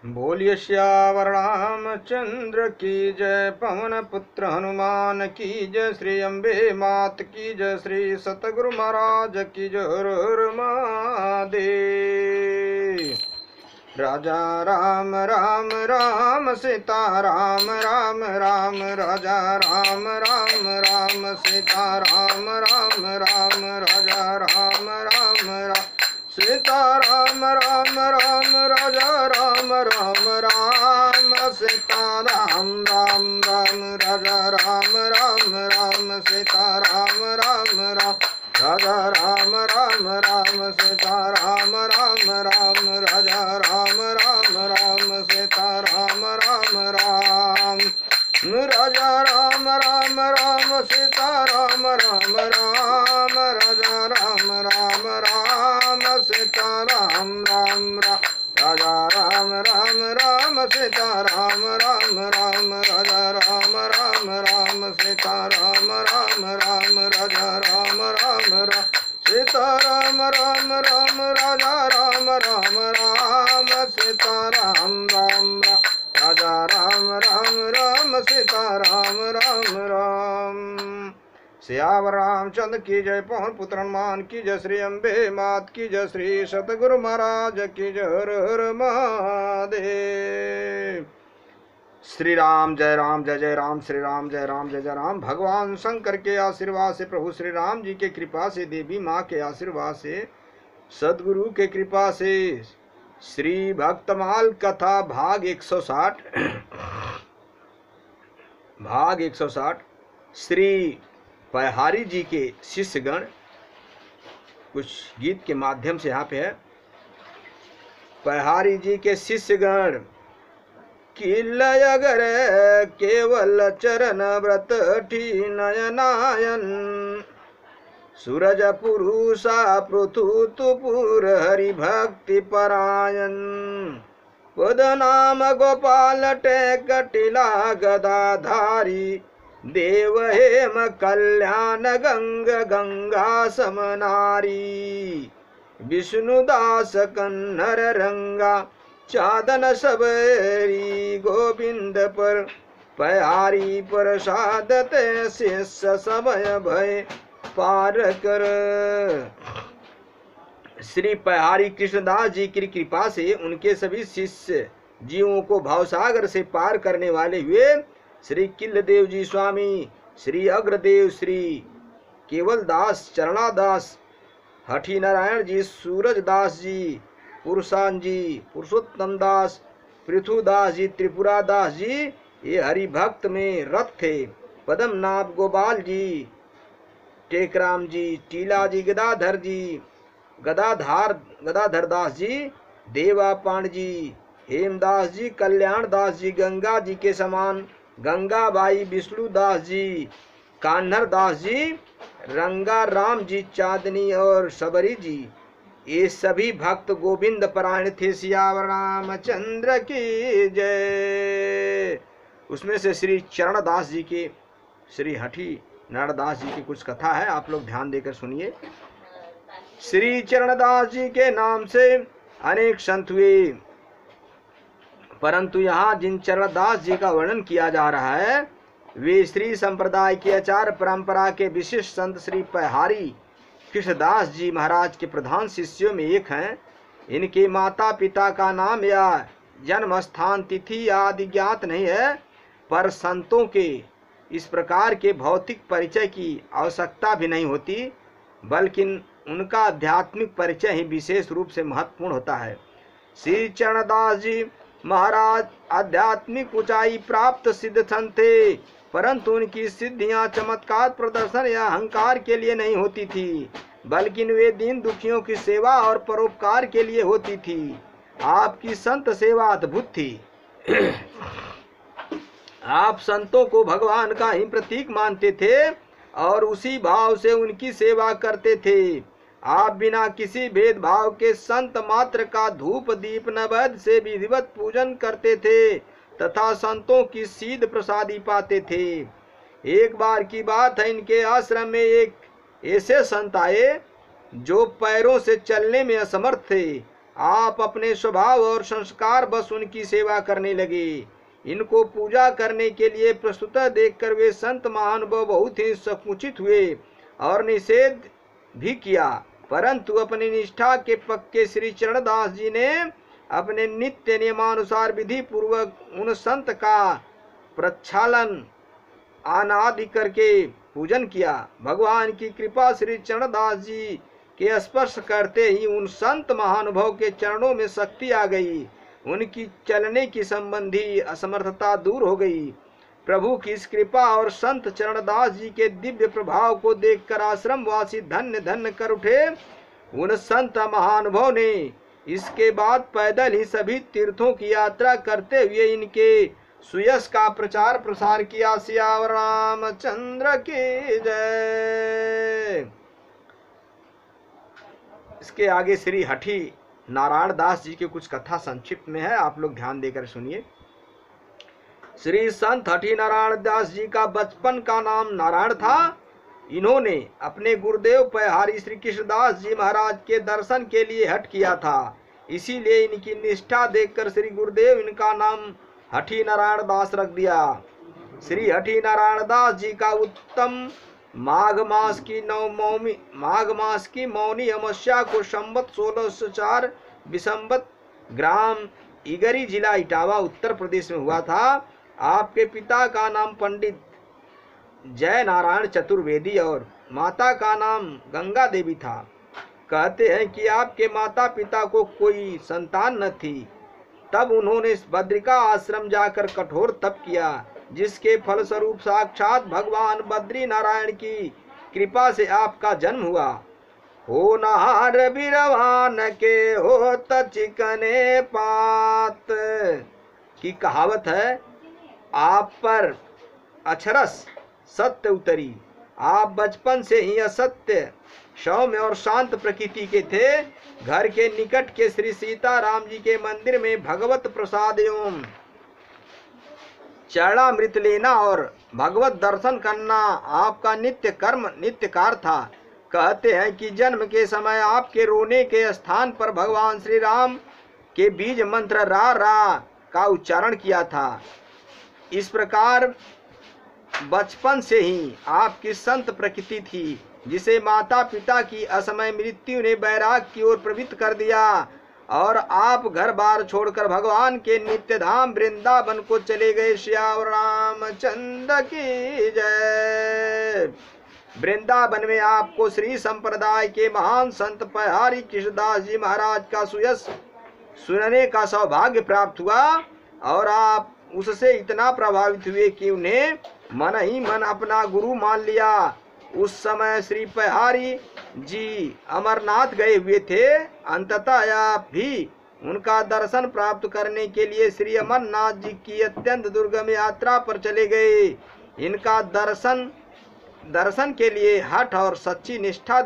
बोलिए श्यावर रामचंद्र की जय, पवन पुत्र हनुमान की जय, श्री अम्बे मात की जय, श्री सतगुरु महाराज की जय। हर हर महादेव। राजा राम राम राम सीता राम राम राम, राजा राम राम राम सीता राम राम राम, राजा राम राम राम सीता राम राम राम, राजा राम राम राम सीता राम राम राम, राजा राम राम राम सीता राम राम राम, राजा राम राम राम सीता राम राम राम, राजा राम राम राम सीता राम राम राम, राजा राम राम राम सीता राम राम राम, राजा राम राम राम सीता राम राम राम, राजा राम राम राम सीता राम राम राम, राजा राम राम राम सीता राम राम राम, राजा राम राम राम सीता राम राम राम, राजा राम राम राम सीता राम राम राम, राजा राम राम राम सीता राम राम राम। सियावर रामचंद्र की जय, पवन पुत्र हनुमान की जय, श्री अम्बे मात की जय, श्री सतगुरु महाराज की जय। हर हर महादेव। श्री राम जय जय राम, श्री राम जय जय राम। भगवान शंकर के आशीर्वाद से, प्रभु श्री राम जी के कृपा से, देवी माँ के आशीर्वाद से, सदगुरु के कृपा से, श्री भक्तमाल कथा भाग 160 भाग 160 श्री पहारी जी के शिष्यगण कुछ गीत के माध्यम से यहाँ पे है। पहारी जी के शिष्यगण किलय अगर केवल चरण व्रत ठी नयनायन, सूरज पुरुषा पृथु तुपुर हरि भक्ति परायण, पद नाम गोपाल टेकटिला गदाधारी, देव हेम कल्याण गंग गंगा समनारी, विष्णुदास कन्नर रंगा चादन सबरी, गोविंद पर पहारी प्रसाद ते शिष्य समय भय पार कर। श्री पहारी कृष्णदास जी की कृपा से उनके सभी शिष्य जीवों को भावसागर से पार करने वाले हुए श्री किल्लदेव जी स्वामी, श्री अग्रदेव, श्री केवलदास, चरणादास, हठी नारायण जी, सूरजदास जी, पुरुषान जी, पुरुषोत्तम दास, पृथुदास जी, त्रिपुरादास जी, ये हरि भक्त में रथ थे। पद्मनाभ गोपाल जी, टेकराम जी, टीला जी, गदाधर जी, गदाधर दास जी, देवा पांड जी, हेमदास जी, कल्याण दास जी, गंगा जी के समान गंगाबाई, विष्णुदास जी, कान्हर दास जी, रंगा राम जी, चांदनी और सबरी जी, ये सभी भक्त गोविंद परायण थे। सियावर रामचंद्र की जय। उसमें से श्री चरणदास जी के, श्री हठी नारदास जी की कुछ कथा है, आप लोग ध्यान देकर सुनिए। श्री चरणदास जी के नाम से अनेक संत हुए, परंतु यहाँ जिन चरणदास जी का वर्णन किया जा रहा है वे श्री संप्रदाय के आचार परंपरा के विशिष्ट संत श्री पहारी कृष्णदास जी महाराज के प्रधान शिष्यों में एक हैं। इनके माता पिता का नाम या जन्म स्थान, तिथि आदि ज्ञात नहीं है, पर संतों के इस प्रकार के भौतिक परिचय की आवश्यकता भी नहीं होती, बल्कि उनका आध्यात्मिक परिचय ही विशेष रूप से महत्वपूर्ण होता है। श्री चरणदास जी महाराज आध्यात्मिक ऊंचाई प्राप्त सिद्ध संत थे, परंतु उनकी सिद्धियां चमत्कार प्रदर्शन या अहंकार के लिए नहीं होती थी, बल्कि वे दीन दुखियों की सेवा और परोपकार के लिए होती थी। आपकी संत सेवा अद्भुत थी। आप संतों को भगवान का ही प्रतीक मानते थे और उसी भाव से उनकी सेवा करते थे। आप बिना किसी भेदभाव के संत मात्र का धूप दीप नैवेद्य से विधिवत पूजन करते थे तथा संतों की सीध प्रसादी पाते थे। एक बार की बात है, इनके आश्रम में एक ऐसे संत आए जो पैरों से चलने में असमर्थ थे। आप अपने स्वभाव और संस्कार बस उनकी सेवा करने लगे। इनको पूजा करने के लिए प्रस्तुत देखकर वे संत महानुभाव बहुत ही संकुचित हुए और निषेध भी किया, परंतु अपनी निष्ठा के पक्के श्री चरणदास जी ने अपने नित्य नियमानुसार विधि पूर्वक उन संत का प्रक्षालन अनादि करके पूजन किया। भगवान की कृपा श्री चरणदास जी के स्पर्श करते ही उन संत महानुभाव के चरणों में शक्ति आ गई, उनकी चलने की संबंधी असमर्थता दूर हो गई। प्रभु की इस कृपा और संत चरणदास जी के दिव्य प्रभाव को देखकर आश्रमवासी धन्य धन्य कर उठे। उन संत महानुभाव ने इसके बाद पैदल ही सभी तीर्थों की यात्रा करते हुए इनके सुयश का प्रचार प्रसार किया। सियावर रामचंद्र की जय। इसके आगे श्री हठी नारायण दास जी की कुछ कथा संक्षिप्त में है, आप लोग ध्यान देकर सुनिए। श्री संत हठी नारायण दास जी का बचपन का नाम नारायण था। इन्होंने अपने गुरुदेव पयहारी श्री कृष्णदास जी महाराज के दर्शन के लिए हठ किया था, इसीलिए इनकी निष्ठा देखकर श्री गुरुदेव इनका नाम हठी नारायण दास रख दिया। श्री हठी नारायण दास जी का उत्तम माघ मास की मौनी अमावस्या को संवत 1604 विसंवत ग्राम इगरी जिला इटावा उत्तर प्रदेश में हुआ था। आपके पिता का नाम पंडित जय नारायण चतुर्वेदी और माता का नाम गंगा देवी था। कहते हैं कि आपके माता पिता को कोई संतान न थी, तब उन्होंने बद्रिका आश्रम जाकर कठोर तप किया, जिसके फलस्वरूप साक्षात भगवान बद्री नारायण की कृपा से आपका जन्म हुआ। हो नहार बिरवान के हो चिकने पात की कहावत है। आप पर अक्षरस सत्य उतरी। आप बचपन से ही असत्य, सौम्य और शांत प्रकृति के थे। घर के निकट के श्री सीताराम जी के मंदिर में भगवत प्रसाद एवं चरणामृत लेना और भगवत दर्शन करना आपका नित्य कार्य था। कहते हैं कि जन्म के समय आपके रोने के स्थान पर भगवान श्री राम के बीज मंत्र रा रा का उच्चारण किया था। इस प्रकार बचपन से ही आपकी संत प्रकृति थी, जिसे माता पिता की असमय मृत्यु ने वैराग की ओर प्रवृत्त कर दिया और आप घर बार छोड़कर भगवान के नित्य धाम वृंदावन को चले गए। श्याम रामचंद्र की जय। वृंदावन में आपको श्री संप्रदाय के महान संत पयहारी कृष्णदास जी महाराज का सुयश सुनने का सौभाग्य प्राप्त हुआ और आप उससे इतना प्रभावित हुए कि उन्हें मन ही मन अपना गुरु मान लिया। उस समय श्री पयहारी जी अमरनाथ गए हुए थे। अंततः आप भी उनका दर्शन प्राप्त करने के लिए श्री अमरनाथ जी की अत्यंत दुर्गम यात्रा पर चले गए। इनका दर्शन के लिए हठ और सच्ची निष्ठा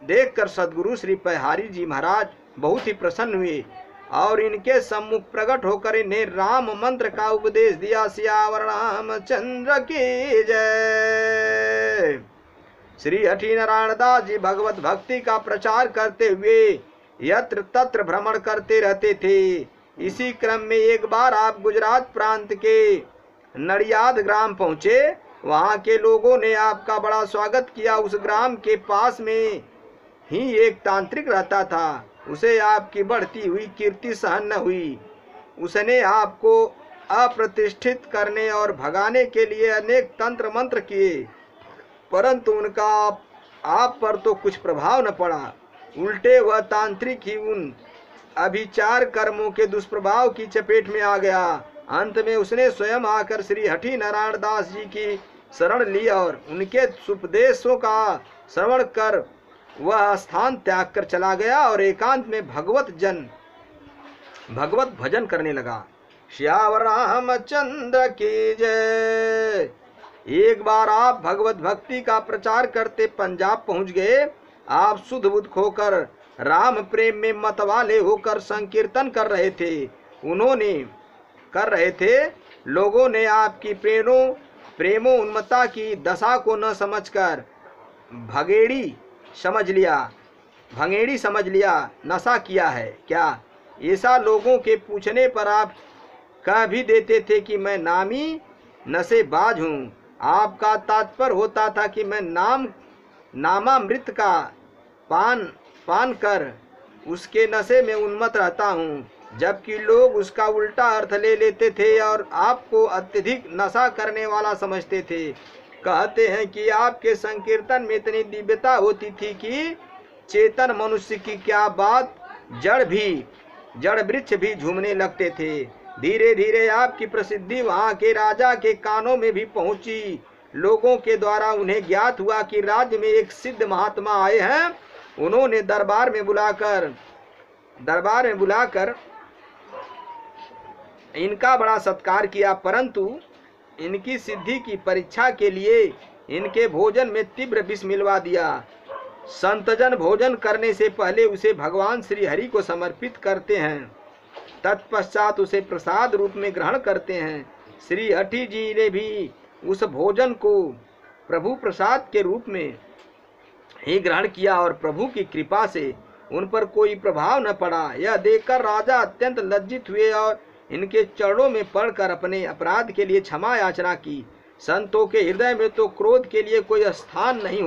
देखकर सदगुरु श्री पयहारी जी महाराज बहुत ही प्रसन्न हुए और इनके सम्मुख प्रकट होकर इन्हें राम मंत्र का उपदेश दिया। सियावर रामचंद्र की जय। श्री हठी नारायण दास जी भगवत भक्ति का प्रचार करते हुए यत्र तत्र भ्रमण करते रहते थे। इसी क्रम में एक बार आप गुजरात प्रांत के नडियाद ग्राम पहुंचे। वहां के लोगों ने आपका बड़ा स्वागत किया। उस ग्राम के पास में ही एक तांत्रिक रहता था। उसे आपकी बढ़ती हुई कीर्ति सहन न हुई। उसने आपको अप्रतिष्ठित करने और भगाने के लिए अनेक तंत्र मंत्र किए, परंतु उनका आप पर तो कुछ प्रभाव न पड़ा। उल्टे वह तांत्रिक ही उन अभिचार कर्मों के दुष्प्रभाव की चपेट में आ गया। अंत में उसने स्वयं आकर श्री हठी नारायण दास जी की शरण ली और उनके उपदेशों का श्रवण कर वह स्थान त्याग कर चला गया और एकांत में भगवत भजन करने लगा। श्याम रामचंद्र की जय। एक बार आप भगवत भक्ति का प्रचार करते पंजाब पहुंच गए। आप शुद्ध बुद्ध होकर राम प्रेम में मतवाले होकर संकीर्तन कर रहे थे। लोगों ने आपकी प्रेमो उन्मत्ता की दशा को न समझकर भगेड़ी समझ लिया। भंगेड़ी समझ लिया, नशा किया है क्या? ऐसा लोगों के पूछने पर आप कह भी देते थे कि मैं नामी नशेबाज हूँ। आपका तात्पर्य होता था कि मैं नामामृत का पान कर उसके नशे में उन्मत्त रहता हूँ, जबकि लोग उसका उल्टा अर्थ ले लेते थे और आपको अत्यधिक नशा करने वाला समझते थे। कहते हैं कि आपके संकीर्तन में इतनी दिव्यता होती थी कि चेतन मनुष्य की क्या बात, जड़ वृक्ष भी झूमने लगते थे। धीरे धीरे आपकी प्रसिद्धि वहां के राजा के कानों में भी पहुंची। लोगों के द्वारा उन्हें ज्ञात हुआ कि राज्य में एक सिद्ध महात्मा आए हैं। उन्होंने दरबार में बुलाकर इनका बड़ा सत्कार किया, परंतु इनकी सिद्धि की परीक्षा के लिए इनके भोजन में तीव्र विष मिलवा दिया। संतजन भोजन करने से पहले उसे भगवान श्री हरि को समर्पित करते हैं, तत्पश्चात उसे प्रसाद रूप में ग्रहण करते हैं। श्री हठि जी ने भी उस भोजन को प्रभु प्रसाद के रूप में ही ग्रहण किया और प्रभु की कृपा से उन पर कोई प्रभाव न पड़ा। यह देखकर राजा अत्यंत लज्जित हुए और इनके चरणों में पड़कर अपने अपराध के लिए क्षमा याचना की। संतों के हृदय में तो क्रोध के लिए कोई स्थान नहीं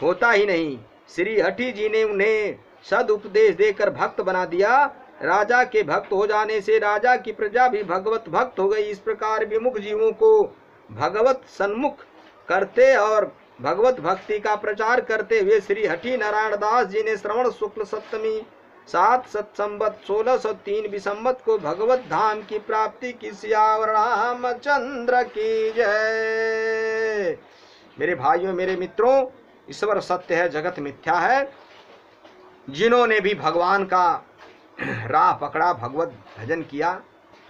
होता ही नहीं। श्री हठि जी ने उन्हें सदुपदेश देकर भक्त बना दिया। राजा के भक्त हो जाने से राजा की प्रजा भी भगवत भक्त हो गई। इस प्रकार विमुख जीवों को भगवत सन्मुख करते और भगवत भक्ति का प्रचार करते हुए श्री हठि नारायण दास जी ने श्रवण शुक्ल सप्तमी 7 सत्संवत 1603 विसंवत को भगवत धाम की प्राप्ति की। सियावर रामचंद्र की जय। मेरे भाइयों, मेरे मित्रों, ईश्वर सत्य है, जगत मिथ्या है। जिन्होंने भी भगवान का राह पकड़ा, भगवत भजन किया,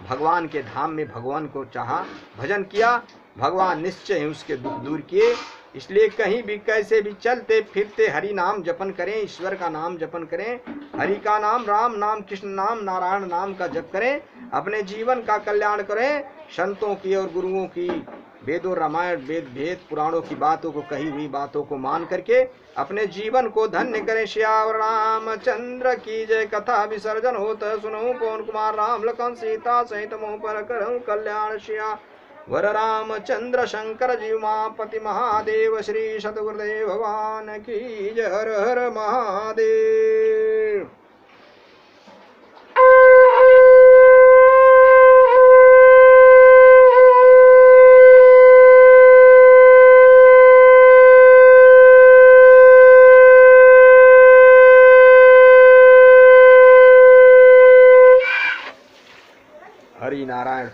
भगवान के धाम में भगवान को चाहा, भजन किया, भगवान निश्चय ही उसके दुख दूर किए। इसलिए कहीं भी कैसे भी चलते फिरते हरि नाम जपन करें, ईश्वर का नाम जपन करें, हरि का नाम, राम नाम, कृष्ण नाम, नारायण नाम का जप करें, अपने जीवन का कल्याण करें। संतों की और गुरुओं की, वेदों रामायण भेद पुराणों की बातों को, कही हुई बातों को मान करके अपने जीवन को धन्य करें। श्यावर रामचंद्र की जय। कथा विसर्जन होता सुनो पवन कुमार राम लखन सीता सहित मोह पर करहु कल्याण। श्या वर रामचंद्र शंकर जीव मापति महादेव श्री सतगुरुदेव भगवान की जय। हर हर महादेव। हरि नारायण।